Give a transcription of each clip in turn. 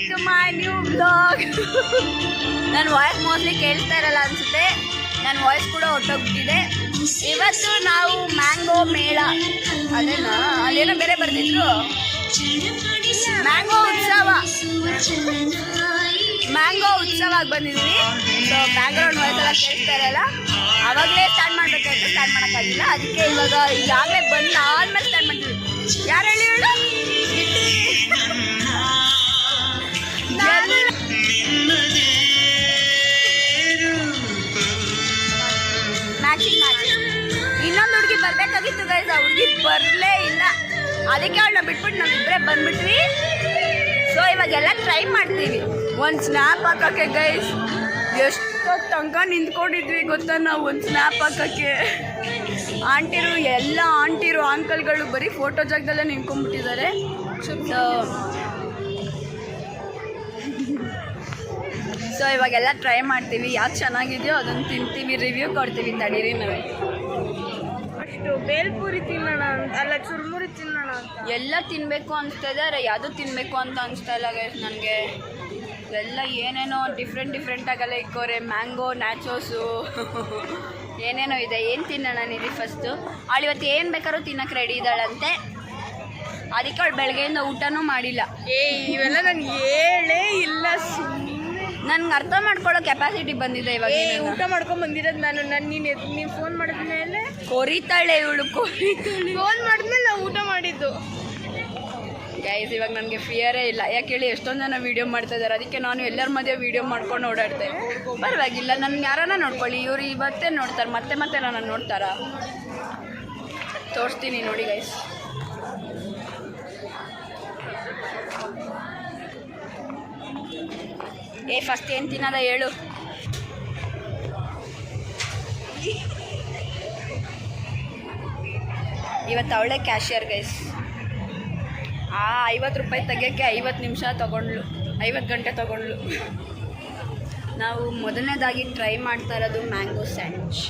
Back to my new blog. ನನ್ನ voice mostly ಕೇಳ್ತಾ ಇರಲ್ಲ ಅನಿಸುತ್ತೆ, ನನ್ನ ವಾಯ್ಸ್ ಕೂಡ ಹೊಟ್ಟೋಗ್ಬಿಟ್ಟಿದೆ. ಇವತ್ತು ನಾವು ಮ್ಯಾಂಗೋ ಮೇಳ, ಅದೇನಾ ಅಲ್ಲೇನೋ ಬೇರೆ ಬರ್ತಿದ್ರು, ಮ್ಯಾಂಗೋ ಉತ್ಸವಕ್ಕೆ ಬಂದಿದ್ದೀವಿ. ಸೊ ಬ್ಯಾಕ್ಗ್ರೌಂಡ್ ವಾಯ್ಸ್ ಎಲ್ಲ ಕೇಳ್ತಾ ಇರಲ್ಲ, ಆವಾಗಲೇ ಸ್ಟಾರ್ಟ್ ಮಾಡಬೇಕಾಯ್ತು, ಸ್ಟಾರ್ಟ್ ಮಾಡೋಕ್ಕಾಗಿಲ್ಲ. ಅದಕ್ಕೆ ಇವಾಗ ಈಗಾಗಲೇ ಬಂದು ಆದ್ಮೇಲೆ ಸ್ಟಾರ್ಟ್ ಮಾಡ್ತೀವಿ. ಯಾರು ಹೇಳಿ ಹೇಳು, ಇನ್ನೊಂದು ಹುಡುಗಿ ಬರ್ಬೇಕಾಗಿತ್ತು ಗೈಸ್, ಆ ಹುಡುಗಿ ಬರಲೇ ಇಲ್ಲ. ಅದಕ್ಕೆ ಅವಳನ್ನ ಬಿಟ್ಬಿಟ್ಟು ನಾವಿಬ್ಬರೇ ಬಂದ್ಬಿಟ್ವಿ. ಸೊ ಇವಾಗೆಲ್ಲ ಟ್ರೈ ಮಾಡ್ತೀವಿ ಒಂದು ಸ್ನ್ಯಾಪ್ ಹಾಕೋಕ್ಕೆ ಗೈಸ್. ಎಷ್ಟೋ ತನಕ ನಿಂತ್ಕೊಂಡಿದ್ವಿ ಗೊತ್ತಾ ನಾವು ಒಂದು ಸ್ನ್ಯಾಪ್ ಹಾಕೋಕ್ಕೆ. ಎಲ್ಲ ಆಂಟಿರು ಅಂಕಲ್ಗಳು ಬರೀ ಫೋಟೋ ಜಾಗದಲ್ಲೇ ನಿಂತ್ಕೊಂಡ್ಬಿಟ್ಟಿದ್ದಾರೆ. ಸೊ ಇವಾಗೆಲ್ಲ ಟ್ರೈ ಮಾಡ್ತೀವಿ, ಯಾವ್ದು ಚೆನ್ನಾಗಿದೆಯೋ ಅದನ್ನು ತಿಂತೀವಿ, ರಿವ್ಯೂ ಕೊಡ್ತೀವಿ. ತಡೀರಿ ನಾವು ಅಷ್ಟು ಬೇಲ್ಪುರಿ ತಿನ್ನೋಣ ಅಂತ ಅಲ್ಲ, ಚುರುಮುರಿ ತಿನ್ನೋಣ ಅಂತ ಎಲ್ಲ ತಿನ್ನಬೇಕು ಅನಿಸ್ತಾ ಇದೆ. ಯಾವುದು ತಿನ್ನಬೇಕು ಅಂತ ಅನಿಸ್ತಾ ಇಲ್ಲ ಗೈಸ್ ನನಗೆ. ಎಲ್ಲ ಏನೇನೋ ಡಿಫ್ರೆಂಟಾಗೆಲ್ಲ ಇಕ್ಕೋರೆ, ಮ್ಯಾಂಗೋ ನ್ಯಾಚೋಸು ಏನೇನೋ ಇದೆ. ಏನು ತಿನ್ನೋಣ ನಿಧಿ ಫಸ್ಟು? ಅವಳು ಇವತ್ತು ಏನು ಬೇಕಾದ್ರೂ ತಿನ್ನೋಕ್ಕೆ ರೆಡಿ ಇದ್ದಾಳಂತೆ. ಅದಕ್ಕೆ ಅವಳು ಬೆಳಗ್ಗೆಯಿಂದ ಊಟನೂ ಮಾಡಿಲ್ಲ. ಇವೆಲ್ಲ ನನಗೆ ಹೇಳೇ ಇಲ್ಲ, ನನ್ಗೆ ಅರ್ಥ ಮಾಡ್ಕೊಳ್ಳೋ ಕೆಪಾಸಿಟಿ ಬಂದಿದೆ ಇವಾಗ. ಊಟ ಮಾಡ್ಕೊಂಡು ಬಂದಿರೋದು ನಾನು. ನೀವು ಫೋನ್ ಮಾಡಿದ್ಮೇಲೆ ಕೊರಿತಾಳೆ ಇವಳು, ಫೋನ್ ಮಾಡಿದ್ಮೇಲೆ ನಾವು ಊಟ ಮಾಡಿದ್ದು ಗೈಸ್. ಇವಾಗ ನನಗೆ ಫಿಯರೇ ಇಲ್ಲ. ಯಾಕೆ ಹೇಳಿ, ಎಷ್ಟೊಂದು ಜನ ವೀಡಿಯೋ ಮಾಡ್ತಾ ಇದ್ದಾರೆ, ಅದಕ್ಕೆ ನಾನು ಎಲ್ಲರ ಮಧ್ಯೆ ವೀಡಿಯೋ ಮಾಡ್ಕೊಂಡು ಓಡಾಡ್ತೆ. ಪರವಾಗಿಲ್ಲ, ನನ್ನ ಯಾರನ್ನ ನೋಡ್ಕೊಳ್ಳಿ, ಇವರು ಇವತ್ತೇ ನೋಡ್ತಾರೆ, ಮತ್ತೆ ನಾನು ನೋಡ್ತಾರಾ? ತೋರಿಸ್ತೀನಿ ನೋಡಿ ಗೈಸ್. ಫಸ್ಟ್ ಏನು ತಿನ್ನೋದ ಹೇಳು? ಇವತ್ತು ಅವಳೇ ಕ್ಯಾಶಿಯರ್ ಗೈಸ್. 50 ರೂಪಾಯಿ ತೆಗಿಯೋಕ್ಕೆ 50 ನಿಮಿಷ ತೊಗೊಂಡ್ಲು, 50 ಗಂಟೆ ತೊಗೊಂಡ್ಲು. ನಾವು ಮೊದಲನೇದಾಗಿ ಟ್ರೈ ಮಾಡ್ತಾ ಇರೋದು ಮ್ಯಾಂಗೋ ಸ್ಯಾಂಡ್ವಿಚ್.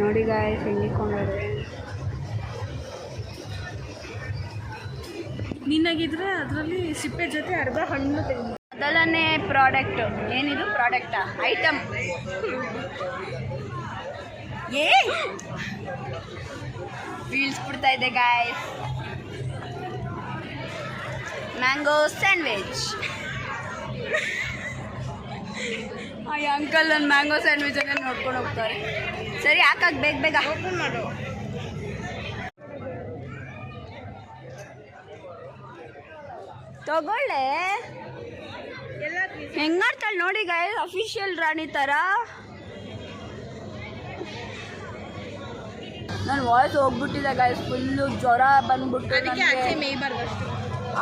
ನೋಡಿ ಗಾಯ್ಸ್, ಹಿಂಗಿಕೊಂಡ್ರೆ ನಿನಗಿದ್ರೆ ಅದರಲ್ಲಿ ಸಿಪ್ಪೆ ಜೊತೆ ಅರ್ಧ ಹಣ್ಣು ತೆಗೆದು. ಮೊದಲನೇ ಪ್ರಾಡಕ್ಟು ಏನಿದು? ಪ್ರಾಡಕ್ಟಾ? ಐಟಮ್ ಬೀಳ್ಸ್ಬಿಡ್ತಾ ಇದೆ ಗಾಯ್ಸ್. Mango sandwich. ಈ ಅಂಕಲ್ ನನ್ನ ಮ್ಯಾಂಗೋ ಸ್ಯಾಂಡ್ವಿಚನ್ನೇ ನೋಡ್ಕೊಂಡು ಹೋಗ್ತಾರೆ. ಸರಿ, ಹಾಕಾಕ ಬೇಗ ಓಪನ್ ಮಾಡು. ತಗೊಳ್ಳೆ. ಹೆಂಗ್ ಮಾಡ್ತಾಳೆ ನೋಡಿ ಗಾಯ್ಸ್, ಅಫಿಷಿಯಲ್ ರಾಣಿ ಥರ. ನನ್ನ ವಾಯ್ಸ್ ಹೋಗ್ಬಿಟ್ಟಿದೆ ಗಾಯ್ಸ್, ಫುಲ್ಲು ಜ್ವರ ಬಂದ್ಬಿಟ್ಟು.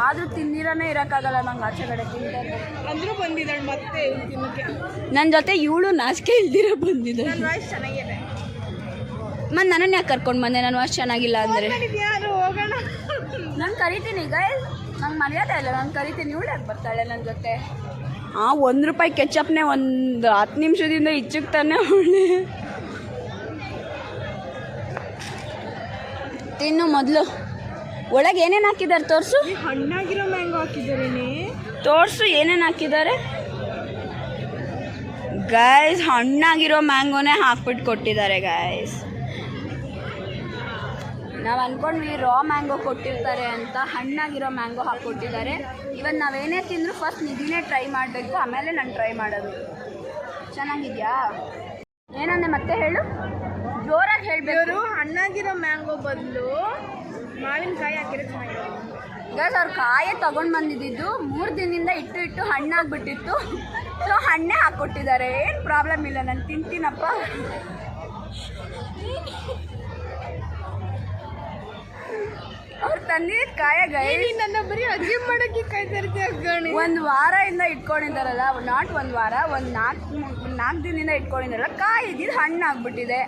ಆದರೂ ತಿಂದಿರನೇ ಇರೋಕ್ಕಾಗಲ್ಲ ನಂಗೆ, ಆಚೆ ಕಡೆ ತಿಂತಾರೆ ಅಂದರೂ ಬಂದಿದ್ದಾಳೆ ಮತ್ತೆ ತಿನ್ನೋಕ್ಕೆ. ನನ್ನ ಜೊತೆ ಇವಳು ನಾಚಿಕೆ ಇಲ್ದಿರ ಬಂದಿದೆ. ನನ್ನ ವಾಯ್ಸ್ ಚೆನ್ನಾಗಿದೆ. ಮತ್ತು ನನ್ನನ್ನು ಯಾಕೆ ಕರ್ಕೊಂಡು ಬಂದೆ? ನನ್ನ ವಾಯ್ಸ್ ಚೆನ್ನಾಗಿಲ್ಲ ಅಂದರೆ ಯಾರು ಹೋಗೋಣ? ನಾನು ಕರಿತೀನಿ ಗೈಸ್, ನಂಗೆ ಮರ್ಯಾದೆ ಇಲ್ಲ, ನಾನು ಕರಿತೀನಿ. ಇವಳು ಯಾಕೆ ಬರ್ತಾಳೆ ನನ್ನ ಜೊತೆ? ₹1 ಕೆಚಪ್ನೇ ಒಂದು 10 ನಿಮಿಷದಿಂದ ಇಚ್ಚುಕ್ತಾನೆ ಅವಳೆ. ತಿನ್ನು ಮೊದಲು. ಒಳಗೆ ಏನೇನು ಹಾಕಿದ್ದಾರೆ ತೋರಿಸು. ಹಣ್ಣಾಗಿರೋ ಮ್ಯಾಂಗೋ ಹಾಕಿದ್ದಾರೆ. ತೋರಿಸು ಏನೇನು ಹಾಕಿದ್ದಾರೆ ಗೈಸ್. ಹಣ್ಣಾಗಿರೋ ಮ್ಯಾಂಗೋನೇ ಹಾಕ್ಬಿಟ್ಟು ಕೊಟ್ಟಿದ್ದಾರೆ ಗೈಸ್. ನಾವು ಅಂದ್ಕೊಂಡ್ವಿ ರಾ ಮ್ಯಾಂಗೋ ಕೊಟ್ಟಿರ್ತಾರೆ ಅಂತ, ಹಣ್ಣಾಗಿರೋ ಮ್ಯಾಂಗೋ ಹಾಕ್ಕೊಟ್ಟಿದ್ದಾರೆ. ಇವತ್ತು ನಾವೇನೇ ತಿಂದರೂ ಫಸ್ಟ್ ನಿಧಿನೇ ಟ್ರೈ ಮಾಡಬೇಕು, ಆಮೇಲೆ ನಾನು ಟ್ರೈ ಮಾಡೋದು. ಚೆನ್ನಾಗಿದೆಯಾ? ಏನಂದೆ ಮತ್ತೆ ಹೇಳು, ಜೋರಾಗಿ ಹೇಳಬೇಕು. ಹಣ್ಣಾಗಿರೋ ಮ್ಯಾಂಗೋ ಬದಲು ಮಾವಿನಕಾಯಿ ಹಾಕಿರೋ ಚೆನ್ನಾಗಿದೆ ಗೈಸ್. ಅವ್ರು ಕಾಯೇ ತೊಗೊಂಡು ಬಂದಿದ್ದು 3 ದಿನದಿಂದ ಇಟ್ಟು ಹಣ್ಣಾಗ್ಬಿಟ್ಟಿತ್ತು. ಸೊ ಹಣ್ಣೇ ಹಾಕ್ಕೊಟ್ಟಿದ್ದಾರೆ. ಏನು ಪ್ರಾಬ್ಲಮ್ ಇಲ್ಲ, ನಾನು ತಿಂತೀನಪ್ಪ. ಅವ್ರು ತಂದಿದ್ದು ಕಾಯ ಗೈಸ್. ನನ್ನ ಬರೀ ಅಜೀಬ್ ಮಾಡೋಕ್ಕೆ ಕಾಯ್ತಾ ಇರ್ತೀವಿ. ಒಂದು ವಾರದಿಂದ ಇಟ್ಕೊಂಡಿದ್ದಾರಲ್ಲ, ನಾಟ್ ಒಂದು ವಾರ, ಒಂದು 4 ದಿನದಿಂದ ಇಟ್ಕೊಂಡಿದ್ದಾರಲ್ಲ, ಕಾಯಿ ಇದ್ದಿದ್ದು ಹಣ್ಣಾಗ್ಬಿಟ್ಟಿದೆ.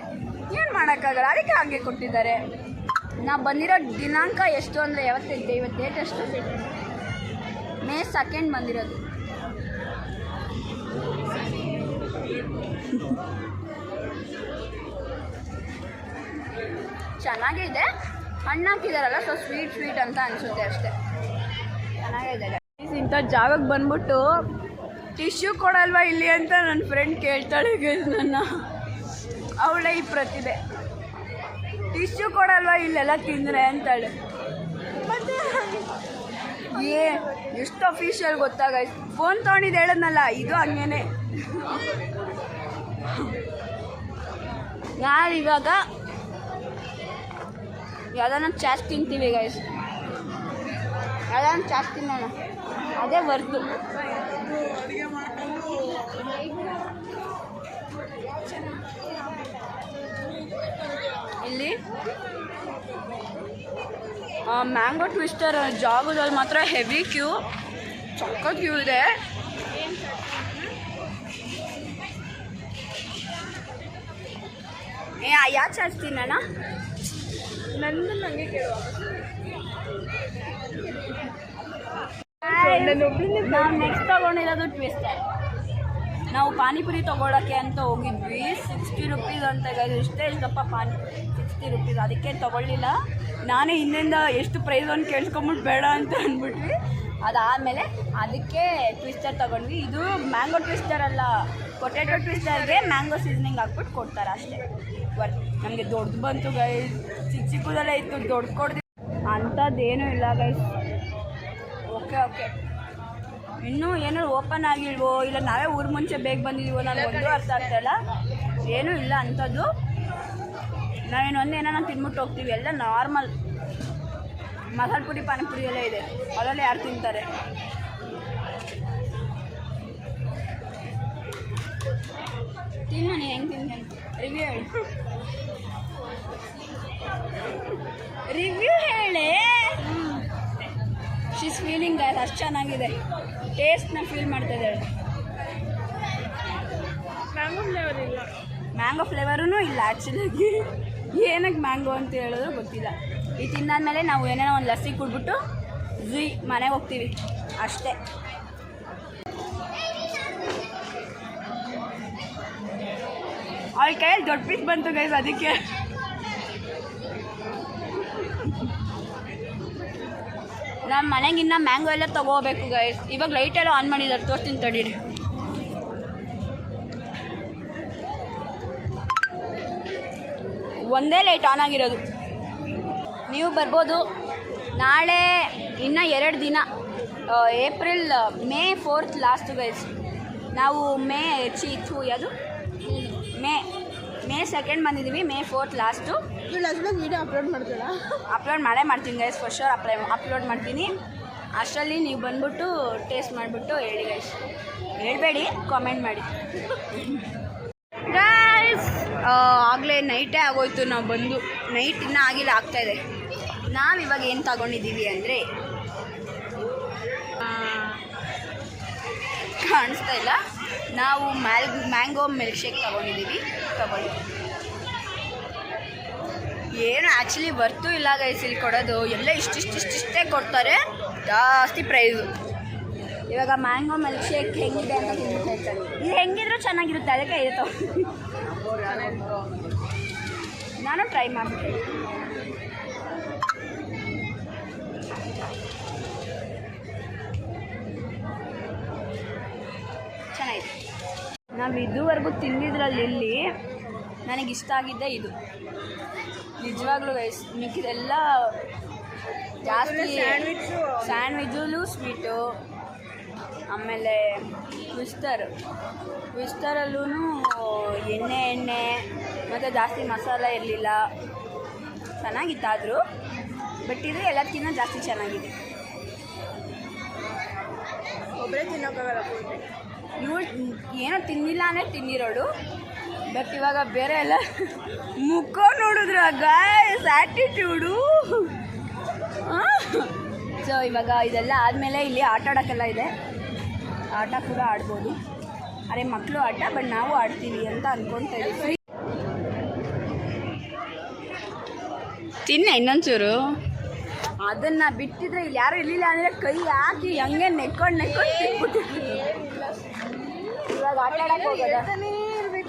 ಏನು ಮಾಡೋಕ್ಕಾಗಲ್ಲ, ಅದಕ್ಕೆ ಹಾಗೆ ಕೊಟ್ಟಿದ್ದಾರೆ. ನಾವು ಬಂದಿರೋ ದಿನಾಂಕ ಎಷ್ಟು ಅಂದರೆ ಯಾವತ್ತಿದೆ? ಇವತ್ತು ಡೇಟ್ ಎಷ್ಟು? May 2 ಬಂದಿರೋದು. ಚೆನ್ನಾಗಿದೆ, ಹಣ್ಣು ಹಾಕಿದಾರಲ್ಲ ಸೊ ಸ್ವೀಟ್ ಅಂತ ಅನಿಸುತ್ತೆ ಅಷ್ಟೇ. ಚೆನ್ನಾಗಿದೆ. ಇಂಥ ಜಾಗಕ್ಕೆ ಬಂದ್ಬಿಟ್ಟು ಟಿಶ್ಯೂ ಕೊಡಲ್ವಾ ಇಲ್ಲಿ ಅಂತ ನನ್ನ ಫ್ರೆಂಡ್ ಕೇಳ್ತಾಳೆ ನನ್ನ. ಅವಳೇ ಈ ಪ್ರತಿಭೆ. ಟಿಶ್ಯೂ ಕೊಡಲ್ವಾ ಇಲ್ಲೆಲ್ಲ ತಿಂದರೆ ಅಂತಾಳೆ. ಮತ್ತೆ ಎಷ್ಟು ಅಫಿಷಿಯಲ್ ಗೊತ್ತಾಗ ಫೋನ್ ತೊಗೊಂಡಿದ್ದು ಹೇಳದ್ನಲ್ಲ, ಇದು ಹಂಗೇನೆ. ನಾವಿವಾಗ ಯಾವ್ದಾನ ಚಾಸ್ ತಿಂತೀವಿ ಗೈಸ್, ಯಾವ್ದಾನ ಚಾಸ್ ತಿನ್ನೋಣ, ಅದೇ ವರ್ತು. ಇಲ್ಲಿ ಮ್ಯಾಂಗೋ ಟ್ವಿಸ್ಟರ್ ಜಾಗದಲ್ಲಿ ಮಾತ್ರ ಹೆವಿ ಕ್ಯೂ, ಸಖತ್ ಕ್ಯೂ ಇದೆ. ಯಾವ ಚಾರ್ಜ್ ತಿನ್ನೋಣ? ನಂದು ನನಗೆ ಕೇಳುವ ನಾವು ನೆಕ್ಸ್ಟ್ ತೊಗೊಂಡಿರೋದು ಟ್ವಿಸ್ಟರ್. ನಾವು ಪಾನಿಪುರಿ ತೊಗೊಳಕ್ಕೆ ಅಂತ ಹೋಗಿದ್ವಿ, 60 ರುಪೀಸ್ ಅಂತ ಗೈಸ್. ಎಷ್ಟಪ್ಪ ಪಾನಿ 60 ರುಪೀಸ್, ಅದಕ್ಕೆ ತೊಗೊಳ್ಳಿಲ್ಲ. ನಾನೇ ಹಿಂದಿಂದ ಎಷ್ಟು ಪ್ರೈಸ್ ಒಂದು ಕೇಳಿಸ್ಕೊಂಬಿಟ್ಟು ಬೇಡ ಅಂತ ಅಂದ್ಬಿಟ್ವಿ. ಅದಾದಮೇಲೆ ಅದಕ್ಕೆ ಟ್ವಿಸ್ಟರ್ ತೊಗೊಂಡ್ವಿ. ಇದು ಮ್ಯಾಂಗೋ ಟ್ವಿಸ್ಟರ್ ಅಲ್ಲ, ಪೊಟ್ಯಾಟೊ ಟ್ವಿಸ್ಟರ್ಗೆ ಮ್ಯಾಂಗೋ ಸೀಸನಿಂಗ್ ಹಾಕ್ಬಿಟ್ಟು ಕೊಡ್ತಾರೆ ಅಷ್ಟೇ. ನಮಗೆ ದೊಡ್ಡದು ಬಂತು ಗೈಸ್, ಚಿಕ್ಕದಲ್ಲೇ ಇತ್ತು, ದೊಡ್ಡ ಕೊಡ್ದು ಅಂಥದ್ದೇನೂ ಇಲ್ಲ ಗೈಸ್. ಓಕೆ ಇನ್ನೂ ಏನೋ ಓಪನ್ ಆಗಿಲ್ವೋ ಇಲ್ಲ ನಾವೇ ಊರು ಮುಂಚೆ ಬೇಗ ಬಂದಿದ್ದೀವೋ ನನಗೊಂದು ಅರ್ಥ ಆಗ್ತಾಯಿಲ್ಲ. ಏನೂ ಇಲ್ಲ ಅಂಥದ್ದು. ನಾವೇನು ಏನಾನ ತಿನ್ಬಿಟ್ಟು ಹೋಗ್ತೀವಿ, ಎಲ್ಲ ನಾರ್ಮಲ್ ಮಸಾಲೆ ಪುರಿ ಪಾನಿಪುರಿ ಎಲ್ಲ ಇದೆ, ಅದೆಲ್ಲ ಯಾರು ತಿಂತಾರೆ? ತಿನ್ನು, ನೀನು ಹೆಂಗೆ ತಿಂತೇನೆ ರಿವ್ಯೂ ಹೇಳಿ. ರಿವ್ಯೂ ಹೇಳಿ. ಶೀಸ್ ಫೀಲಿಂಗ್ ಅಷ್ಟು ಚೆನ್ನಾಗಿದೆ, ಟೇಸ್ಟ್ನ ಫೀಲ್ ಮಾಡ್ತಾ ಇದ್ದಾಳೆ. ಮ್ಯಾಂಗೋ ಫ್ಲೇವರ್ ಇಲ್ಲ, ಮ್ಯಾಂಗೋ ಫ್ಲೇವರೂ ಇಲ್ಲ ಆ್ಯಕ್ಚುಲಾಗಿ. ಏನಕ್ಕೆ ಮ್ಯಾಂಗೋ ಅಂತ ಹೇಳಿದ್ರು ಗೊತ್ತಿಲ್ಲ. ಇದು ತಿಂದಾದ್ಮೇಲೆ ನಾವು ಏನೇನೋ ಒಂದು ಲಸ್ಸಿ ಕುಡ್ಬಿಟ್ಟು ಮನೆಗೆ ಹೋಗ್ತೀವಿ ಅಷ್ಟೇ. ಅವಳ ಕೈಯಲ್ಲಿ ದೊಡ್ಡ ಪೀಸ್ ಬಂತು ಗೈಸ್, ಅದಕ್ಕೆ ನಮ್ಮ ಮನೆಗಿನ್ನ ಮ್ಯಾಂಗೋ ಎಲ್ಲ ತೊಗೋಬೇಕು ಗೈಸ್. ಇವಾಗ ಲೈಟೆಲ್ಲ ಆನ್ ಮಾಡಿದ್ದಾರೆ, ತೋರಿಸ್ತೀನಿ ತಡೀರಿ. ಒಂದೇ ಲೈಟ್ ಆನ್ ಆಗಿರೋದು. ನೀವು ಬರ್ಬೋದು ನಾಳೆ, ಇನ್ನು 2 ದಿನ, ಮೇ 4th ಲಾಸ್ಟು ಗೈಸ್. ನಾವು ಯಾವುದು ಮೇ 2nd ಬಂದಿದ್ದೀವಿ, May 4th last. Video upload ಮಾಡ್ತೀರಾ? ಅಪ್ಲೋಡ್ ಮಾಡ್ತೀನಿ ಗೈಸ್, ಫಸ್ಟ್ ಶೋರ್ ಅಪ್ಲೋಡ್ ಮಾಡ್ತೀನಿ. ಅಷ್ಟರಲ್ಲಿ ನೀವು ಬಂದ್ಬಿಟ್ಟು ಟೇಸ್ಟ್ ಮಾಡಿಬಿಟ್ಟು ಹೇಳಿ ಗೈಸ್. ಹೇಳಬೇಡಿ, ಕಾಮೆಂಟ್ ಮಾಡಿ ಗೈಸ್. ಆಗಲೇ ನೈಟೇ ಆಗೋಯ್ತು, ನಾವು ಬಂದು ನೈಟ್ ಇನ್ನೂ ಆಗಿಲ್ಲ, ಆಗ್ತಾಯಿದೆ. ನಾವಿವಾಗ ಏನು ತಗೊಂಡಿದ್ದೀವಿ ಅಂದರೆ ಕಾಣಿಸ್ತಾ ಇಲ್ಲ, ನಾವು ಮ್ಯಾಂಗೋ ಮಿಲ್ಕ್ ಶೇಕ್ ತಗೊಂಡಿದ್ದೀವಿ. ತಗೊಳ್ಳಿ. ಏನು ಆ್ಯಕ್ಚುಲಿ ವರ್ತು ಇಲ್ಲ ಗೈಸ್ ಇಲ್ಲಿ ಕೊಡೋದು, ಎಲ್ಲ ಇಷ್ಟಿಷ್ಟೇ ಕೊಡ್ತಾರೆ, ಜಾಸ್ತಿ ಪ್ರೈಸು. ಇವಾಗ ಮ್ಯಾಂಗೋ ಮಿಲ್ಕ್ ಶೇಕ್ ಹೆಂಗಿದೆ ಅಂತ ತಿಂದು ಹೇಳ್ತಾರೆ. ಇದು ಹೆಂಗಿದ್ರೂ ಚೆನ್ನಾಗಿರುತ್ತೆ, ಅದಕ್ಕೆ ಇದೆ ತಗೊಂಡು ನಾನು ಟ್ರೈ ಮಾಡ್ತೀನಿ. ಚೆನ್ನಾಗಿದೆ. ನಾವು ಇದುವರೆಗೂ ತಿಂದಿದ್ರಲ್ಲಿ ಇಲ್ಲಿ ನನಗಿಷ್ಟ ಆಗಿದ್ದೆ ಇದು, ನಿಜವಾಗ್ಲೂ ಗೈಸ್. ಮಿಕ್ಕಿದೆಲ್ಲ ಜಾಸ್ತಿ ಸ್ಯಾಂಡ್ವಿಚ್ಚು ಸ್ವೀಟು, ಆಮೇಲೆ ಟ್ವಿಸ್ಟರಲ್ಲೂ ಎಣ್ಣೆ ಮತ್ತು ಜಾಸ್ತಿ ಮಸಾಲ ಇರಲಿಲ್ಲ, ಚೆನ್ನಾಗಿತ್ತಾದರೂ. ಬಟ್ ಇದು ಎಲ್ಲದಕ್ಕಿಂತ ಜಾಸ್ತಿ ಚೆನ್ನಾಗಿದೆ. ಒಬ್ಬರೇ ತಿನ್ನೋಕ್ಕಾಗಲ್ಲ, ಇವ್ರು ಏನೋ ತಿನ್ನಿಲ್ಲ ಅಂದರೆ ತಿನ್ನಿರೋಡು. ಬಟ್ ಇವಾಗ ಬೇರೆ ಎಲ್ಲ ಮುಖ ನೋಡಿದ್ರು ಗೈಸ್, ಆ್ಯಟಿಟ್ಯೂಡು. ಸೊ ಇವಾಗ ಇದೆಲ್ಲ ಆದಮೇಲೆ ಇಲ್ಲಿ ಆಟ ಆಡೋಕ್ಕೆಲ್ಲ ಇದೆ, ಆಟ ಕೂಡ ಆಡ್ಬೋದು. ಅರೆ ಮಕ್ಕಳು ಆಟ, ಬಟ್ ನಾವು ಆಡ್ತೀವಿ ಅಂತ ಅಂದ್ಕೊಳ್ತಾ ಇದ್ದೀವಿ. ತಿನ್ನ ಇನ್ನೊಂಚೂರು. ಅದನ್ನು ಬಿಟ್ಟಿದ್ರೆ ಇಲ್ಲಿ ಯಾರು ಇರಲಿಲ್ಲ ಅಂದರೆ ಕೈ ಹಾಕಿ ಹಂಗೆ ನೆಕ್ಕೊಂಡು ತಿನ್ಬಿಟ್ಟು. ಇವಾಗ ಆಟ ಆಡೋಕ್ಕೆ ಹೋಗೋದ?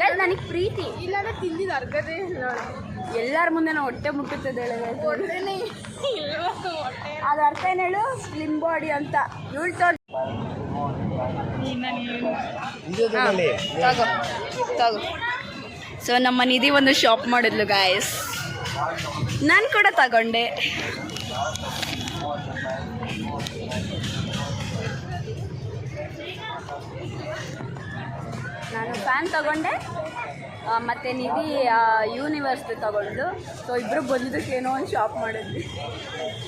ಗೈಸ್ ನನಗೆ ಪ್ರೀತಿ ಇಲ್ಲಾಂದ್ರೆ ತಿಂದಿದ್ದು ಅರ್ಗದೇ ಇಲ್ಲ ಎಲ್ಲರ ಮುಂದೆ ನಾವು ಹೊಟ್ಟೆ ಮುಟ್ಟುತ್ತದೆ ಹೊಟ್ಟೆನೇ ಇಲ್ವತ್ತು ಹೊಟ್ಟೆ ಅದು ಅರ್ಥ ಏನು ಹೇಳು ಸ್ಲಿಮ್ ಬಾಡಿ ಅಂತ ಇವಳು ತಗೋ ತಗೋ ಸೊ ನಮ್ಮ ನಿಧಿ ಒಂದು ಶಾಪ್ ಮಾಡಿದ್ಲು ಗಾಯಸ್ ನಾನು ಕೂಡ ತಗೊಂಡೆ ನಾನು ಫ್ಯಾನ್ ತಗೊಂಡೆ ಮತ್ತು ನಿಧಿ ಯೂನಿವರ್ಸ್ದು ತಗೊಂಡು ಸೊ ಇಬ್ಬರು ಬಂದಿದ್ದಕ್ಕೆ ಏನೋ ಒಂದು ಶಾಪ್ ಮಾಡಿದ್ವಿ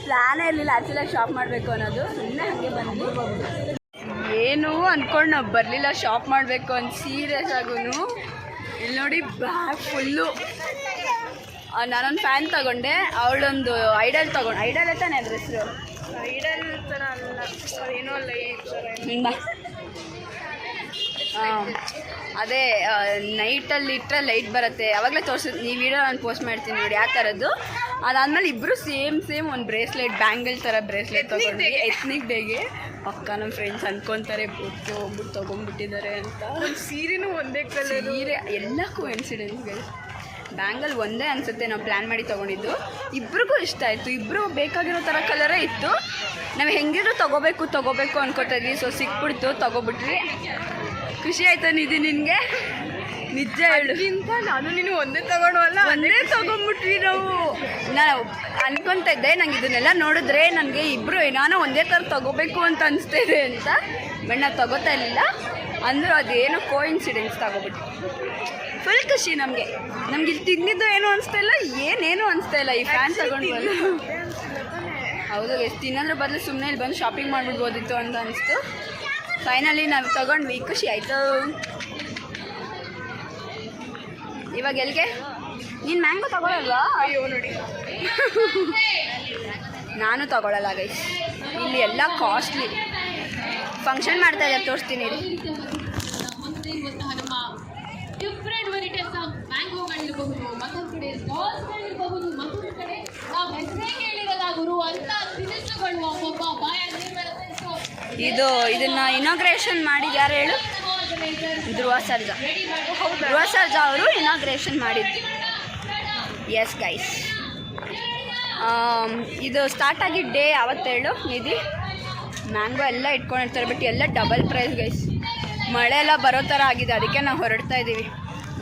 ಪ್ಲ್ಯಾನೇ ಇರಲಿಲ್ಲ ಆ್ಯಕ್ಚುಲಾಗಿ ಶಾಪ್ ಮಾಡಬೇಕು ಅನ್ನೋದು ಸುಮ್ಮನೆ ಹಾಗೆ ಬಂದ್ವಿ ಏನು ಅಂದ್ಕೊಂಡು ನಾವು ಬರಲಿಲ್ಲ ಶಾಪ್ ಮಾಡಬೇಕು ಅಂತ ಸೀರಿಯಸ್ ಆಗೂ ಇಲ್ಲಿ ನೋಡಿ ಬ್ಯಾಗ್ ಫುಲ್ಲು ನಾನೊಂದು ಫ್ಯಾನ್ ತಗೊಂಡೆ ಅವಳೊಂದು ಐಡಲ್ ತಗೊಂಡು ಐಡಲ್ ತಾನೇ ಅದ್ರ ಹೆಸರು ಐಡಲ್ ಥರ ಅಲ್ಲ ಏನೋ ಲೈಟ್ ಥರ ಹಾಂ ಅದೇ ನೈಟಲ್ಲಿ ಇಟ್ಟರೆ ಲೈಟ್ ಬರುತ್ತೆ ಆವಾಗಲೇ ತೋರಿಸಿದ್ದು ಈ ವಿಡಿಯೋ ನಾನು ಪೋಸ್ಟ್ ಮಾಡ್ತೀನಿ ನೋಡಿ ಆ ಥರದ್ದು ಅದಾದಮೇಲೆ ಇಬ್ಬರು ಸೇಮ್ ಒಂದು ಬ್ರೇಸ್ಲೆಟ್ ಬ್ಯಾಂಗಲ್ ಥರ ಬ್ರೇಸ್ಲೆಟ್ ತೊಗೊಂಡ್ವಿ ಎತ್ನಿಕ್ ಡೇಗೆ ಪಕ್ಕ ನಮ್ಮ ಫ್ರೆಂಡ್ಸ್ ಅಂದ್ಕೊತಾರೆ ಹೋಗ್ಬಿಟ್ಟು ತೊಗೊಂಡ್ಬಿಟ್ಟಿದ್ದಾರೆ ಅಂತ ಸೀರೆನೂ ಒಂದೇ ಕಲರ್ ಸೀರೆ ಎಲ್ಲ ಕೋಇನ್ಸಿಡೆನ್ಸ್ಗಳು ಬ್ಯಾಂಗಲ್ ಒಂದೇ ಅನಿಸುತ್ತೆ ನಾವು ಪ್ಲ್ಯಾನ್ ಮಾಡಿ ತೊಗೊಂಡಿದ್ದು ಇಬ್ರಿಗೂ ಇಷ್ಟ ಆಯಿತು ಇಬ್ಬರು ಬೇಕಾಗಿರೋ ಥರ ಕಲರೇ ಇತ್ತು ನಾವು ಹೆಂಗಿದ್ರು ತೊಗೋಬೇಕು ಅನ್ಕೋತಾ ಇದ್ವಿ ಸೊ ಸಿಕ್ಬಿಡ್ತು ತೊಗೊಬಿಟ್ವಿ ಖುಷಿ ಆಯ್ತಾ ನಿಧಿ ನಿನಗೆ ನಿಜ ಹೇಳು ನಾನು ನೀನು ಒಂದೇ ತಗೊಂಡ್ವಲ್ಲ ಒಂದೇ ತೊಗೊಂಬಿಟ್ವಿ ನಾನು ಅನ್ಕೊತಾ ಇದ್ದೆ ನಂಗೆ ಇದನ್ನೆಲ್ಲ ನೋಡಿದ್ರೆ ನನಗೆ ಇಬ್ಬರು ಏನಾನೋ ಒಂದೇ ಥರ ತೊಗೋಬೇಕು ಅಂತ ಅನಿಸ್ತಾ ಇದೆ ಅಂತ ಬಟ್ ನಾವು ತೊಗೋತಾ ಇರಲಿಲ್ಲ ಅಂದರೂ ಅದೇನೋ ಕೋಇನ್ಸಿಡೆನ್ಸ್ ತೊಗೊಬಿಟ್ಟು ಫುಲ್ ಖುಷಿ ನಮಗೆ ಇಲ್ಲಿ ತಿಂದಿದ್ದು ಏನೂ ಅನಿಸ್ತಾ ಇಲ್ಲ ಏನೇನು ಅನಿಸ್ತಾ ಇಲ್ಲ ಈ ಫ್ಯಾನ್ ತಗೊಂಡ್ವಲ್ಲ ಹೌದು ಎಷ್ಟು ತಿನ್ನೋದ್ರ ಬದಲು ಸುಮ್ಮನೆ ಇಲ್ಲಿ ಬಂದು ಶಾಪಿಂಗ್ ಮಾಡಿಬಿಡ್ಬೋದಿತ್ತು ಅಂತ ಅನಿಸ್ತು ಫೈನಲಿ ನಾವು ತಗೊಂಡ್ವಿ ಖುಷಿ ಆಯಿತು ಇವಾಗ ಎಲ್ಲಿಗೆ ನೀನು ಮ್ಯಾಂಗೋ ತಗೊಳ್ಳಲ್ವಾ ಅಯ್ಯೋ ನೋಡಿ ನಾನು ತಗೊಳ್ಳಲ್ಲ ಗೈಸ್ ಇಲ್ಲಿ ಎಲ್ಲ ಕಾಸ್ಟ್ಲಿ ಫಂಕ್ಷನ್ ಮಾಡ್ತಾ ಇದ್ದಾರೆ ತೋರಿಸ್ತೀನಿ ರೀ ಡಿಫ್ರೆಂಟ್ ವೆರೈಟೀಸ್ ಆಫ್ ಮ್ಯಾಂಗೋಗಳಿರಬಹುದು ಮತ್ತೊಂದು ಕಡೆ ಸ್ಟಾಲ್ಸ್ಗಳಿರಬಹುದು ಮತ್ತೊಂದು ಕಡೆ ನಾವು ಹೆಸರೇ ಕೇಳಿರಲ್ಲ ಗುರು ಅಂತ ತಿನಿಸುಗಳು ಒಬ್ಬೊಬ್ಬ ಬಾಯಲ್ಲಿ ಬರುತ್ತೆ ಇದನ್ನ ಇನಾಗ್ರೇಷನ್ ಮಾಡಿದ್ದು ಯಾರು ಹೇಳು ಧ್ರುವ ಸರ್ಜಾ ಅವರು ಇನಾಗ್ರೇಷನ್ ಮಾಡಿದ್ದು ಎಸ್ ಗೈಸ್ ಇದು ಸ್ಟಾರ್ಟ್ ಆಗಿ ಡೇ ಯಾವತ್ತೇಳು ನಿಧಿ ಮ್ಯಾಂಗೋ ಎಲ್ಲ ಇಟ್ಕೊಂಡಿರ್ತಾರೆ ಬಟ್ ಎಲ್ಲ ಡಬಲ್ ಪ್ರೈಸ್ ಗೈಸ್ ಮಳೆ ಎಲ್ಲ ಬರೋ ಥರ ಆಗಿದೆ ಅದಕ್ಕೆ ನಾವು ಹೊರಡ್ತಾ ಇದ್ದೀವಿ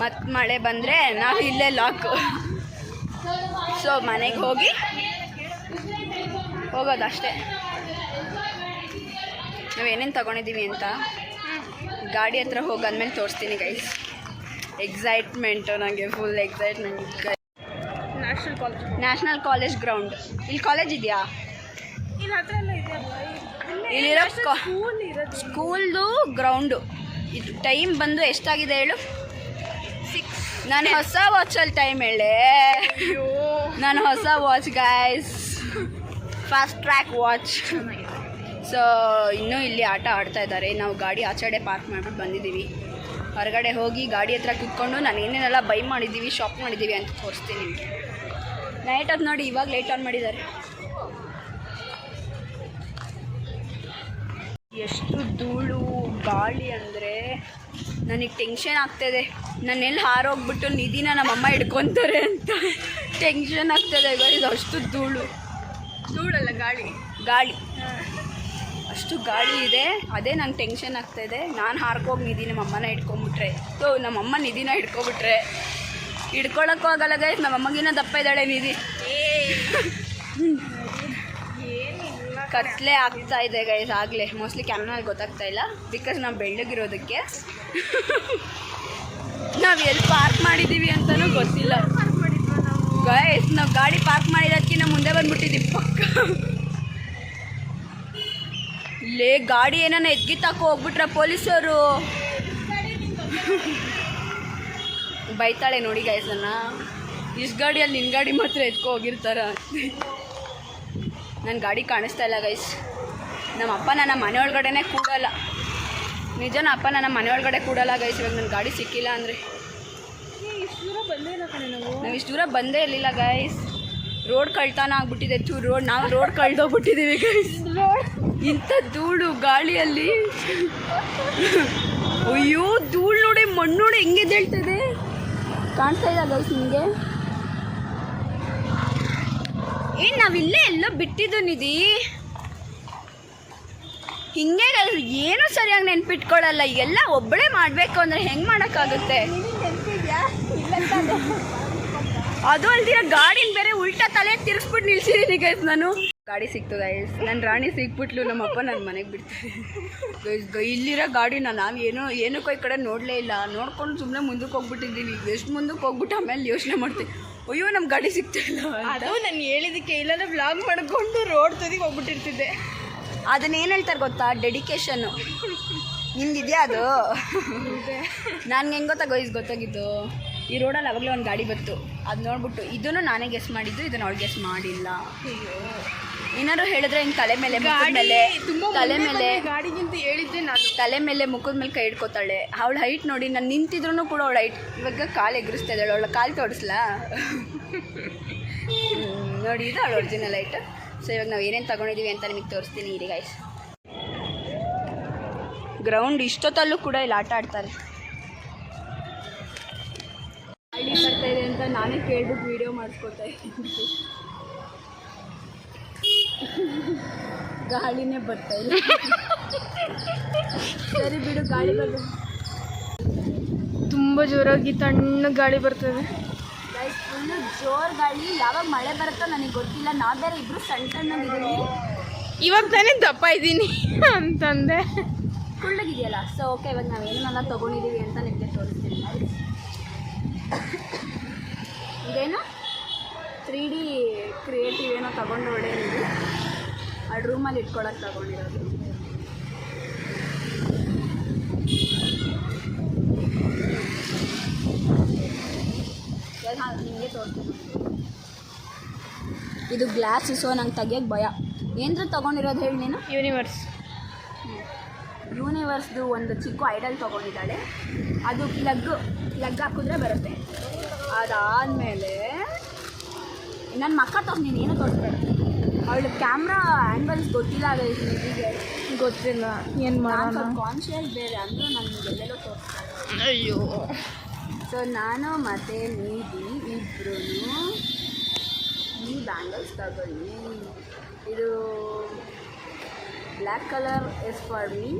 ಮತ್ತು ಮಳೆ ಬಂದರೆ ನಾವು ಇಲ್ಲೇ ಲಾಕು ಸೊ ಮನೆಗೆ ಹೋಗೋದಷ್ಟೇ ನಾವೇನೇನು ತೊಗೊಂಡಿದ್ದೀವಿ ಅಂತ ಗಾಡಿ ಹತ್ರ ಹೋಗಾದ್ಮೇಲೆ ತೋರಿಸ್ತೀನಿ ಗೈಸ್ ಎಕ್ಸೈಟ್ಮೆಂಟು ನನಗೆ full excitement national college ground ಇಲ್ಲಿ ಕಾಲೇಜ್ ಇದೆಯಾ ಇಲ್ಲಿ ಹತ್ರ ಎಲ್ಲ ಇದೆಯಲ್ಲ ಇಲ್ಲಿರೋ ಸ್ಕೂಲ್ ಇರೋದು ಸ್ಕೂಲ್ದು ಗ್ರೌಂಡು ಇದು ಟೈಮ್ ಬಂದು ಎಷ್ಟಾಗಿದೆ ಹೇಳು 6 ನಾನು ಹೊಸ ವಾಚಲ್ಲಿ ಟೈಮ್ ಹೇಳೆ ಅಯ್ಯೋ ನಾನು ಹೊಸ watch guys fast track watch so ಇನ್ನೂ ಇಲ್ಲಿ ಆಟ ಆಡ್ತಾ ಇದ್ದಾರೆ ನಾವು ಗಾಡಿ ಆಚೆಡೆ ಪಾರ್ಕ್ ಮಾಡಿಬಿಟ್ಟು ಬಂದಿದ್ದೀವಿ ಹೊರಗಡೆ ಹೋಗಿ ಗಾಡಿ ಹತ್ರ ಕುತ್ಕೊಂಡು ನಾನು ಏನೇನೆಲ್ಲ ಬೈ ಮಾಡಿದ್ದೀವಿ ಶಾಪ್ ಮಾಡಿದ್ದೀವಿ ಅಂತ ತೋರಿಸ್ತೀನಿ ನಿಮಗೆ ನೈಟ್ ಹೊತ್ತು ನೋಡಿ ಇವಾಗ ಲೈಟ್ ಆನ್ ಮಾಡಿದ್ದಾರೆ ಎಷ್ಟು ಧೂಳು ಗಾಳಿ ಅಂದರೆ ನನಗೆ ಟೆನ್ಷನ್ ಆಗ್ತಾಯಿದೆ ನಾನು ಎಲ್ಲಿ ಹಾರೋಗ್ಬಿಟ್ಟು ನಿಧಿನ ನಮ್ಮಮ್ಮ ಹಿಡ್ಕೊತಾರೆ ಅಂತ ಟೆನ್ಷನ್ ಆಗ್ತಾಯಿದೆ ಇದು ಅಷ್ಟು ಧೂಳಲ್ಲ ಗಾಳಿ ಅಷ್ಟು ಗಾಳಿ ಇದೆ ಅದೇ ನಂಗೆ ಟೆನ್ಷನ್ ಆಗ್ತಾಯಿದೆ ನಾನು ಹಾರ್ಕೋಗಿ ನಿಧಿ ನಮ್ಮಮ್ಮನ ಹಿಡ್ಕೊಂಬಿಟ್ರೆ ನಮ್ಮಮ್ಮ ನಿಧಿನ ಹಿಡ್ಕೊಬಿಟ್ರೆ ಹಿಡ್ಕೊಳಕ್ಕೂ ಆಗಲ್ಲ ಗೈಸ್ ನಮ್ಮಮ್ಮಗಿನ ದಪ್ಪ ಇದ್ದಾಳೆ ನಿಧಿ ಕತ್ಲೆ ಆಗ್ತಾ ಇದೆ ಗೈಸ್ ಆಗಲೇ ಮೋಸ್ಟ್ಲಿ ಕ್ಯಾಮ್ರಲ್ಲಿ ಗೊತ್ತಾಗ್ತಾ ಇಲ್ಲ ಬಿಕಾಸ್ ನಾವು ಬೆಳ್ಳಗಿರೋದಕ್ಕೆ ನಾವು ಎಲ್ಲಿ ಪಾರ್ಕ್ ಮಾಡಿದ್ದೀವಿ ಅಂತಲೂ ಗೊತ್ತಿಲ್ಲ ಗೈಸ್ ನಾವು ಗಾಡಿ ಪಾರ್ಕ್ ಮಾಡಿರೋದಕ್ಕಿಂತ ಮುಂದೆ ಬಂದ್ಬಿಟ್ಟಿದ್ದೀವಿ ಪಕ್ಕ ಇಲ್ಲೇ ಗಾಡಿ ಏನಾನ ಎದ್ಗಿತ್ತಾಕೋ ಹೋಗ್ಬಿಟ್ರೆ ಪೊಲೀಸರು ಬೈತಾಳೆ ನೋಡಿ ಗೈಸನ್ನ ಇಷ್ಟು ಗಾಡಿಯಲ್ಲಿ ನಿನ್ನ ಗಾಡಿ ಮಾತ್ರ ಎತ್ಕೊ ಹೋಗಿರ್ತಾರ ನನ್ನ ಗಾಡಿ ಕಾಣಿಸ್ತಾ ಇಲ್ಲ ಗೈಸ್ ನಮ್ಮ ಅಪ್ಪ ನನ್ನ ಮನೆ ಒಳಗಡೆನೇ ಕೂಡಲ್ಲ ನಿಜ ನಮ್ಮ ಅಪ್ಪ ನನ್ನ ಮನೆ ಒಳಗಡೆ ಕೂಡಲ್ಲ ಗೈಸ್ ಇವಾಗ ನನ್ನ ಗಾಡಿ ಸಿಕ್ಕಿಲ್ಲ ಅಂದರೆ ನಾವು ಇಷ್ಟು ದೂರ ಬಂದೇ ಇರಲಿಲ್ಲ ಗೈಸ್ ರೋಡ್ ಕಳ್ತಾನ ಆಗ್ಬಿಟ್ಟಿದೆ ನಾವು ರೋಡ್ ಕಳ್ದೋಗ್ಬಿಟ್ಟಿದ್ದೀವಿ ಗೈಸ್ ಇಂಥ ಧೂಳು ಗಾಳಿಯಲ್ಲಿ ಅಯ್ಯೋ ಧೂಳು ನೋಡಿ ಮಣ್ಣೋಡು ಹೆಂಗೆ ಹೇಳ್ತದೆ ಕಾಣ್ತಾ ಇಲ್ಲ ಗೈಸ್ ನಿಮಗೆ. ಏನು ನಾವಿಲ್ಲೇ ಎಲ್ಲ ಬಿಟ್ಟಿದ್ದು ನಿಧಿ ಹಿಂಗೆ ಏನು ಸರಿಯಾಗಿ ನೆನ್ಪಿಟ್ಕೊಳ್ಳಲ್ಲ. ಎಲ್ಲ ಒಬ್ಬಳೇ ಮಾಡಬೇಕು ಅಂದರೆ ಹೆಂಗೆ ಮಾಡೋಕ್ಕಾಗುತ್ತೆ? ಅದು ಅಲ್ದಿರ ಗಾಡಿನ ಬೇರೆ ಉಲ್ಟಾ ತಲೆ ತಿರ್ಸ್ಬಿಟ್ಟು ನಿಲ್ಸಿದ್ದೀನಿ ಗೈಸ್. ನಾನು ಗಾಡಿ ಸಿಕ್ತು ಗೈಸ್, ನನ್ನ ರಾಣಿ ಸಿಕ್ಬಿಟ್ಲು. ನಮ್ಮಪ್ಪ ನನ್ನ ಮನೆಗೆ ಬಿಡ್ತಾರೆ ಗೈಸ್. ಇಲ್ಲಿರೋ ಗಾಡಿನ ನಾವು ಏನಕ್ಕೋ ಈ ಕಡೆ ನೋಡಲೇ ಇಲ್ಲ. ನೋಡ್ಕೊಂಡು ಸುಮ್ಮನೆ ಮುಂದಕ್ಕೆ ಹೋಗ್ಬಿಟ್ಟಿದ್ದೀವಿ. ಎಷ್ಟು ಮುಂದಕ್ಕೆ ಹೋಗ್ಬಿಟ್ಟು ಆಮೇಲೆ ಯೋಚನೆ ಮಾಡ್ತೀವಿ, ಅಯ್ಯೋ ನಮ್ಮ ಗಾಡಿ ಸಿಗ್ತಾ ಇಲ್ಲ. ಅದು ನಾನು ಹೇಳಿದ್ದಕ್ಕೆ ಇಲ್ಲಾಂದ್ರೆ ವ್ಲಾಗ್ ಮಾಡ್ಕೊಂಡು ರೋಡ್ ತುದಿಗೆ ಹೋಗ್ಬಿಟ್ಟಿರ್ತಿದ್ದೆ. ಅದನ್ನೇನು ಹೇಳ್ತಾರೆ ಗೊತ್ತಾ, ಡೆಡಿಕೇಶನ್ನು. ನಿಮ್ದಿದೆಯಾ ಅದು? ನನ್ಗೆ ಹೆಂಗೆ ಗೊತ್ತಾಗಿದ್ದು, ಈ ರೋಡಲ್ಲಿ ಅವಾಗಲೇ ಒಂದು ಗಾಡಿ ಬಂತು. ಅದು ನೋಡ್ಬಿಟ್ಟು ಇದನ್ನು ನಾನೇ ಗೆಸ್ ಮಾಡಿದ್ದು, ಇದನ್ನು ಅವಳು ಗೆಸ್ ಮಾಡಿಲ್ಲ. ಏನಾದ್ರು ಹೇಳಿದ್ರೆ ಹಿಂಗೆ ತಲೆ ಮೇಲೆ ಗಾಡಿಗಿಂತ ಹೇಳಿದ್ದೆ ನಾನು. ತಲೆ ಮೇಲೆ ಮುಖದ ಮೇಲೆ ಕೈ ಹಿಡ್ಕೋತಾಳೆ. ಅವಳ ಹೈಟ್ ನೋಡಿ, ನಾನು ನಿಂತಿದ್ರು ಕೂಡ ಅವಳ ಹೈಟ್. ಇವಾಗ ಕಾಲು ಎಗರಿಸ್ತಾ ಇದ್ದಾಳೆ. ಅವಳ ಕಾಲು ತೋಡಿಸ್ಲಾ? ನೋಡಿ, ಇದು ಅವಳು ಒರಿಜಿನಲ್ ಹೈಟ್. ಸೊ ಇವಾಗ ನಾವು ಏನೇನು ತೊಗೊಂಡಿದ್ದೀವಿ ಅಂತ ನಿಮಗೆ ತೋರಿಸ್ತೀನಿ ಇರಿ ಗೈಸ್. ಗ್ರೌಂಡ್ ಇಷ್ಟೊತ್ತಲ್ಲೂ ಕೂಡ ಇಲ್ಲಿ ಆಟ ಆಡ್ತಾರೆ. ಗಾಡಿ ಬರ್ತಾ ಇದೆ ಅಂತ ನಾನೇ ಕೇಳ್ಬಿಟ್ಟು ವಿಡಿಯೋ ಮಾಡಿಸ್ಕೊತಾ ಇದ್ದೀನಿ. ಗಾಳಿನೇ ಬರ್ತಾ ಇಲ್ಲ. ಸರಿ ಬಿಡು, ಗಾಳಿ ಬರ್ಬೇಕು. ತುಂಬ ಜೋರಾಗಿ ತಣ್ಣ ಗಾಳಿ ಬರ್ತದೆ ಗೈಸ್. ಫುಲ್ಲು ಜೋರು ಗಾಳಿ. ಯಾವಾಗ ಮಳೆ ಬರುತ್ತೋ ನನಗೆ ಗೊತ್ತಿಲ್ಲ. ನಾವು ಬೇರೆ ಇಬ್ಬರು ಸಣ್ಣಗಿದ್ದೀವಿ. ಇವಾಗ ತಾನೇ ದಪ್ಪ ಇದ್ದೀನಿ ಅಂತಂದೆ. ಕುಳ್ಳಗಿದೆಯಲ್ಲ. ಸೊ ಓಕೆ, ಇವಾಗ ನಾವು ಏನೇನೆಲ್ಲ ತೊಗೊಂಡಿದ್ದೀವಿ ಅಂತ ನಿಮಗೆ ತೋರಿಸ್ತೀನಿ. ಇದೇನು 3D ಕ್ರಿಯೇಟಿವ್ ಏನೋ ತೊಗೊಂಡು ಹೊಡೆಯೋದು. ಅದು ರೂಮಲ್ಲಿ ಇಟ್ಕೊಳಕ್ಕೆ ತೊಗೊಂಡಿರೋದು. ನಿಮಗೆ ತೋರಿಸ್ತೀನಿ. ಇದು ಗ್ಲಾಸ್. ಸೊ ನಂಗೆ ತೆಗಿಯೋಕ್ಕೆ ಭಯ. ಏನಂದ್ರೆ ತೊಗೊಂಡಿರೋದು ಹೇಳಿ ನೀನು? ಯೂನಿವರ್ಸ್ದು ಒಂದು ಚಿಕ್ಕ ಐಡಲ್ ತೊಗೊಂಡಿದ್ದಾಳೆ. ಅದು ಪ್ಲಗ್ ಹಾಕಿದ್ರೆ ಬರುತ್ತೆ. ಅದಾದಮೇಲೆ ನನ್ನ ಮಕ್ಕ ನೀನು ಏನೋ ತೋರಿಸ್ಬೇಡ. ಅವಳು ಕ್ಯಾಮ್ರಾ ಆ್ಯಂಗಲ್ಸ್ ಗೊತ್ತಿಲ್ಲ. ನಿಧಿಗೆ ಗೊತ್ತಿಲ್ಲ ಏನು ಮಾಡೋಣ. ಕಾನ್ಷಿಯಸ್ ಬೇರೆ ಅಂದರೆ ನನಗೆ ಎಲ್ಲೆಲ್ಲೋ ತೋರಿಸ್ತಾರೆ. ಅಯ್ಯೋ. ಸೊ ನಾನು ಮತ್ತು ನಿಧಿ ಇಬ್ಬರೂ ಈ ಬ್ಯಾಂಗಲ್ಸ್ ತಗೊಳ್ಳಿ. ಇದು black colour is for me,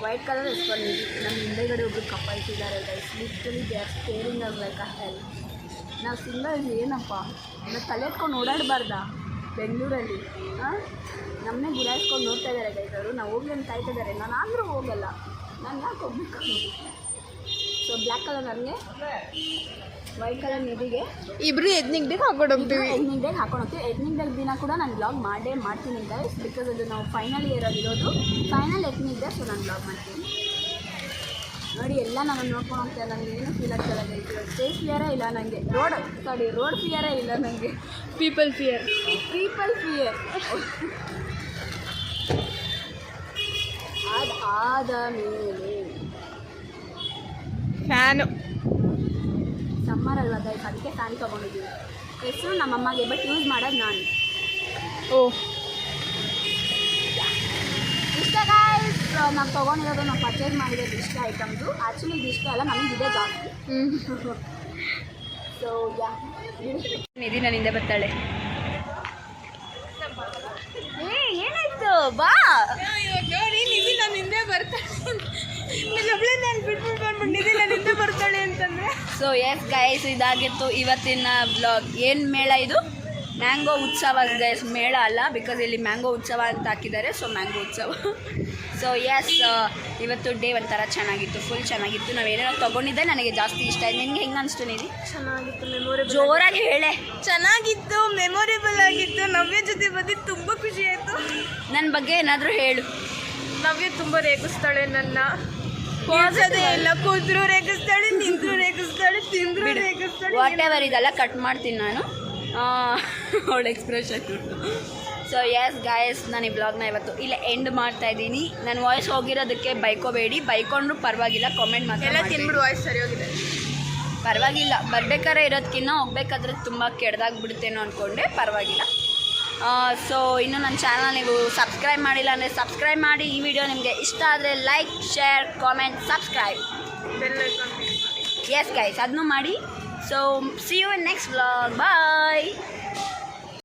white colour is for Nidhi. ನಮ್ಮ ಹಿಂದೆಗಡೆ ಒಬ್ಬರು ಕಪಲ್ಸ್ ಇದ್ದಾರೆ guys. Literally they are staring us like a hell. ನಾವು ಸಿಂಗಲ್ಸ್ ಏನಪ್ಪ ನಾವು ತಲೆ ಎತ್ಕೊಂಡು ಓಡಾಡಬಾರ್ದಾ ಬೆಂಗಳೂರಲ್ಲಿ? ನಮ್ಮನ್ನೇ ಗುರಾಯಿಸ್ಕೊಂಡು ನೋಡ್ತಾ ಇದ್ದಾರೆ ಗೈಸ್ ಅವರು. ನಾವು ಹೋಗ್ಲಿ ಅಂತ ಕಾಯ್ತಿದ್ದಾರೆ. ನಾನು ಆದರೂ ಹೋಗಲ್ಲ. ನಾನು ಯಾಕೆ ಹೋಗ್ಬೇಕು? ಸೊ ಬ್ಲ್ಯಾಕ್ ಕಲರ್ ನನಗೆ, ವೈಟ್ ಕಲರ್ ನಿಧಿಗೆ. ಇಬ್ಬರು ಎತ್ನಿಕ್ ಡೇಗೆ ಹಾಕೊಂಡು ಹೋಗ್ತೀವಿ. ಎತ್ನಿಕ್ ಡೇಗೆ ಹಾಕೊಂಡು ಹೋಗ್ತೀವಿ. ಎತ್ನಿಕ್ ಡೇ ದಿನ ಕೂಡ ನಾನು ಬ್ಲಾಗ್ ಮಾಡ್ತೀನಿ ಗೈಸ್. ಬಿಕಾಸ್ ಅದು ನಾವು ಫೈನಲ್ ಇರೋದು ಫೈನಲ್ ಎತ್ನಿಕ್ ಡೇ. ಸೊ ನಾನು ಬ್ಲಾಗ್ ಮಾಡ್ತೀನಿ. ನೋಡಿ, ಎಲ್ಲ ನಾನು ನೋಡ್ಕೊಂಡು ಹೋಗ್ತಾ. ನನಗೆ ಏನೂ ಫೀಲ್ ಆಗ್ತಾಯಿಲ್ಲ ಗೈಸ್. ಸ್ಟೇಜ್ ಫಿಯರೇ ಇಲ್ಲ ನನಗೆ. ರೋಡ್ ಫಿಯರೇ ಇಲ್ಲ ನನಗೆ. People fear. ಅದಾದ ಮೇಲೆ ಫ್ಯಾನು. ಸಮ್ಮರ್ ಅಲ್ವಾ ಗೈಸ್, ಅದಕ್ಕೆ ಫ್ಯಾನ್ ತೊಗೊಂಡಿದ್ದೀವಿ. ಹೆಸರು ನಮ್ಮಮ್ಮಗೆ, ಬಟ್ ಯೂಸ್ ಮಾಡೋದು ನಾನು. ಓ ಇಷ್ಟ ಗೈಸ್. ನಾವು ತೊಗೊಂಡಿರೋದು, ನಾವು ಪರ್ಚೇಸ್ ಮಾಡಿರೋದು ಇಷ್ಟ ಐಟಮ್ಸು. ಆ್ಯಕ್ಚುಲಿ ಇದು ಇಷ್ಟ ಅಲ್ಲ, ನಮಗಿದೆ ಜಾಸ್ತಿ. ಸೊ ಯಾ, ನಿಧಿ ನನ್ನ ಹಿಂದೆ ಬರ್ತಾಳೆ. ಏನಾಯ್ತು? ಬಾ. ನೋಡಿ, ನಿಧಿ ನನ್ನ ಹಿಂದೆ ಬರ್ತಾಳೆ. ನಾನು ಬಿಟ್ಬಿಟ್ಟು ಬಂದ್ಬಿಟ್ಟು ನಿಧಿ ನನ್ನ ಹಿಂದೆ ಬರ್ತಾಳೆ ಅಂತಂದರೆ. ಸೊ ಎಸ್ ಗೈಸ್, ಇದಾಗಿತ್ತು ಇವತ್ತಿನ ಬ್ಲಾಗ್. ಏನು ಮೇಳ ಇದು? ಮ್ಯಾಂಗೋ ಉತ್ಸವ ಗೈಸ್. ಮೇಳ ಅಲ್ಲ, ಬಿಕಾಸ್ ಇಲ್ಲಿ ಮ್ಯಾಂಗೋ ಉತ್ಸವ ಅಂತ ಹಾಕಿದ್ದಾರೆ. ಸೊ ಮ್ಯಾಂಗೋ ಉತ್ಸವ. ಸೊ ಎಸ್, ಇವತ್ತು ಡೇ ಒಂಥರ ಚೆನ್ನಾಗಿತ್ತು, ಫುಲ್ ಚೆನ್ನಾಗಿತ್ತು. ನಾವೇನೇನೋ ತೊಗೊಂಡಿದ್ದೆ ನನಗೆ ಜಾಸ್ತಿ ಇಷ್ಟ ಆಯ್ತು. ನಿನಗೆ ಹೆಂಗೆ ಅನಿಸ್ತು ನಿಧಿ? ಚೆನ್ನಾಗಿತ್ತು, ಮೆಮೊರೇಬಲ್. ಜೋರಾಗಿ ಹೇಳೆ. ಚೆನ್ನಾಗಿತ್ತು, ಮೆಮೊರೇಬಲ್ ಆಗಿತ್ತು. ನವ್ಯ ಜೊತೆ ಬಂದಿದ್ದು ತುಂಬ ಖುಷಿ ಆಯಿತು. ನನ್ನ ಬಗ್ಗೆ ಏನಾದರೂ ಹೇಳು. ನವ್ಯ ತುಂಬ ರೇಗಿಸ್ತಾಳೆ ನನ್ನ. ಹೋಗೋದೇ ಇಲ್ಲ. ಕೂತ್ರು ರೇಗಿಸ್ತಾಳೆ, ನಿಂತರು ರೇಗಿಸ್ತಾಳೆ, ತಿಂದ್ರು ರೇಗಿಸ್ತಾಳೆ. ವಾಟ್ ಎವರ್, ಇದೆಲ್ಲ ಕಟ್ ಮಾಡ್ತೀನಿ ನಾನು. ಅವಳ ಎಕ್ಸ್ಪ್ರೆಷನ್. ಸೊ ಎಸ್ ಗಾಯಸ್, ನಾನು ಈ ಬ್ಲಾಗ್ನ ಇವತ್ತು ಇಲ್ಲೇ ಎಂಡ್ ಮಾಡ್ತಾ ಇದ್ದೀನಿ. ನನ್ನ ವಾಯ್ಸ್ ಹೋಗಿರೋದಕ್ಕೆ ಬೈಕೋಬೇಡಿ. ಬೈಕೊಂಡ್ರು ಪರವಾಗಿಲ್ಲ, ಕಾಮೆಂಟ್ ಮಾಡಿ. ಎಲ್ಲ ತಿನ್ಬಿಡು, ವಾಯ್ಸ್ ಸರಿ ಹೋಗಿದೆ. ಪರವಾಗಿಲ್ಲ, ಬರ್ಬೇಕಾದ್ರೆ ಇರೋದಕ್ಕಿಂತ ಹೋಗ್ಬೇಕಾದ್ರೆ ತುಂಬ ಕೆಡ್ದಾಗ್ಬಿಡುತ್ತೇನೋ ಅಂದ್ಕೊಂಡೆ. ಪರವಾಗಿಲ್ಲ. ಸೊ ಇನ್ನು ನನ್ನ ಚಾನಲ್ ನೀವು ಸಬ್ಸ್ಕ್ರೈಬ್ ಮಾಡಿಲ್ಲ ಅಂದರೆ ಸಬ್ಸ್ಕ್ರೈಬ್ ಮಾಡಿ. ಈ ವಿಡಿಯೋ ನಿಮಗೆ ಇಷ್ಟ ಆದರೆ like, share, comment, subscribe. Bell icon yes guys ಅದನ್ನು ಮಾಡಿ. So see you in next vlog. Bye.